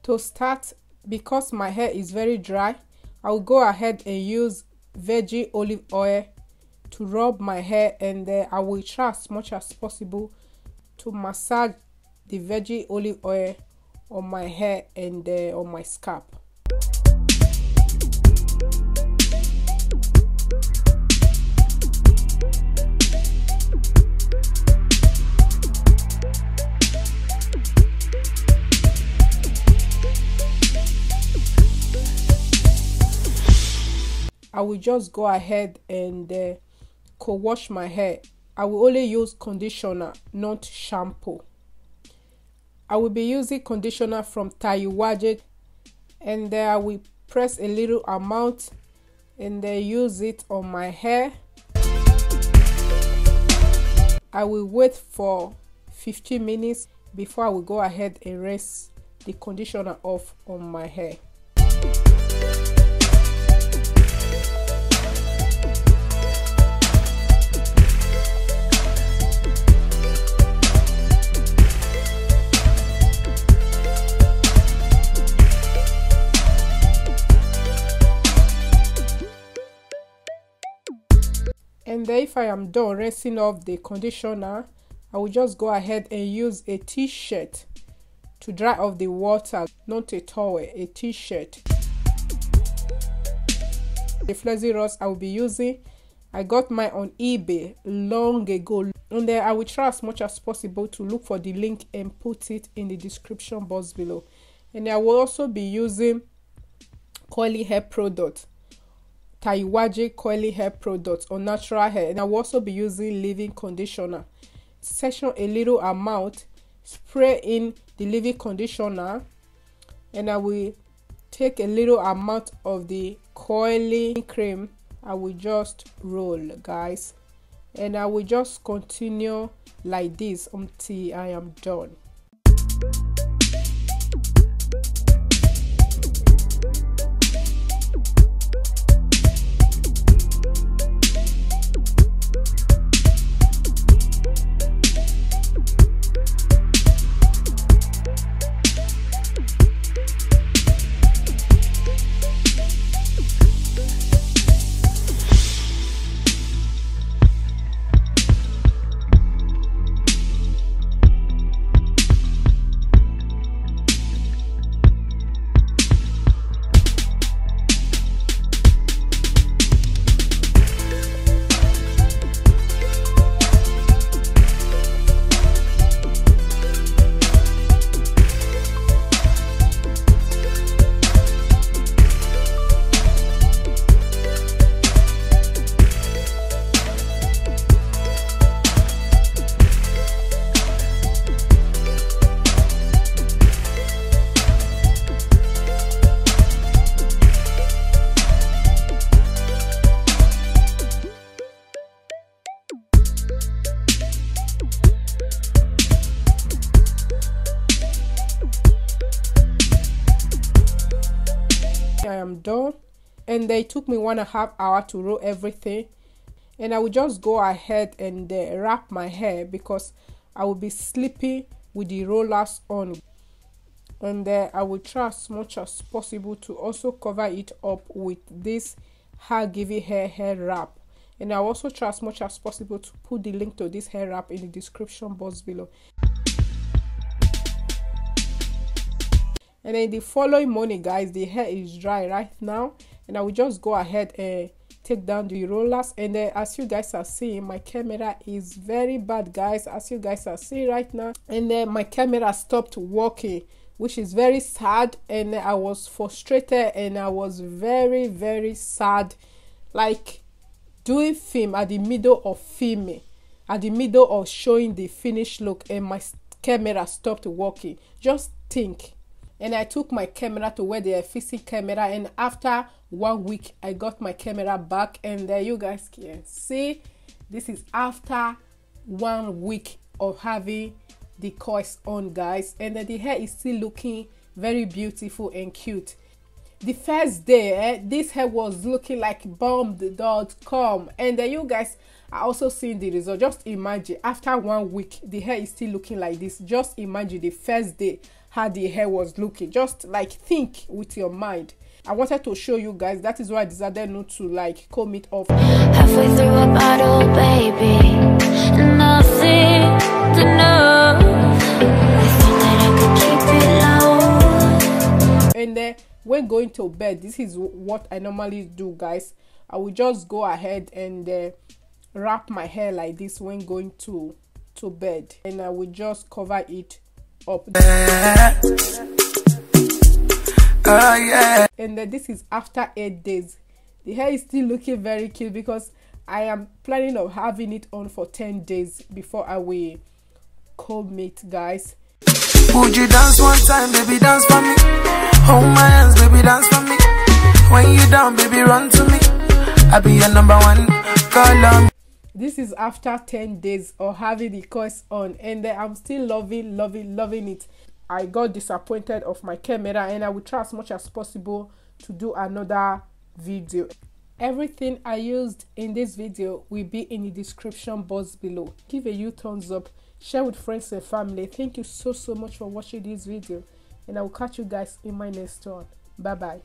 To start, because my hair is very dry, I will go ahead and use veggie olive oil to rub my hair, and I will try as much as possible to massage the veggie olive oil on my hair and on my scalp. I will just go ahead and co-wash my hair. I will only use conditioner, not shampoo. I will be using conditioner from Taiwaje, and I will press a little amount and use it on my hair. I will wait for 15 minutes before I will go ahead and rinse the conditioner off on my hair. And if I am done rinsing off the conditioner, I will just go ahead and use a t-shirt to dry off the water, not a towel, a t-shirt. The flexi rods I will be using, I got mine on eBay long ago, and I will try as much as possible to look for the link and put it in the description box below. And I will also be using curly hair product, Taiwaje curly hair products or natural hair, and I will also be using leave-in conditioner. Section a little amount, spray in the leave-in conditioner, and I will take a little amount of the curling cream. I will just roll, guys, and I will just continue like this until I am done. I am done, and it took me 1.5 hours to roll everything, and I will just go ahead and wrap my hair because I will be sleeping with the rollers on, and I will try as much as possible to also cover it up with this giving hair wrap, and I will also try as much as possible to put the link to this hair wrap in the description box below. And then the following morning, guys, the hair is dry right now, and I will just go ahead and take down the rollers. And as you guys are seeing, my camera is very bad, guys, as you guys are seeing right now, and then my camera stopped working, which is very sad, and I was frustrated, and I was very sad, like doing film at the middle of filming, at the middle of showing the finished look, and my camera stopped working. Just think. And I took my camera to where they are fixing camera, and after 1 week I got my camera back, and you guys can see this is after 1 week of having the coils on, guys, and the hair is still looking very beautiful and cute. The first day this hair was looking like bomb.com, and you guys are also seeing the result. Just imagine after 1 week the hair is still looking like this. Just imagine the first day how the hair was looking. Just like think with your mind. I wanted to show you guys. That is why I decided not to like comb it off. Halfway through a bottle, baby, nothing to know. I thought that I could keep it low. And then when going to bed, this is what I normally do, guys. I will just go ahead and wrap my hair like this when going to bed, and I will just cover it up. Yeah. And this is after 8 days. The hair is still looking very cute because I am planning of having it on for 10 days before I will comb it, guys. Would you dance one time, baby, dance for me? Hold my hands, baby, dance for me. When you down, baby, run to me. I'll be your number one, call on. This is after 10 days of having the course on, and I'm still loving it. I got disappointed of my camera, and I will try as much as possible to do another video. Everything I used in this video will be in the description box below. Give a thumbs up, share with friends and family. Thank you so much for watching this video, and I will catch you guys in my next one. Bye bye.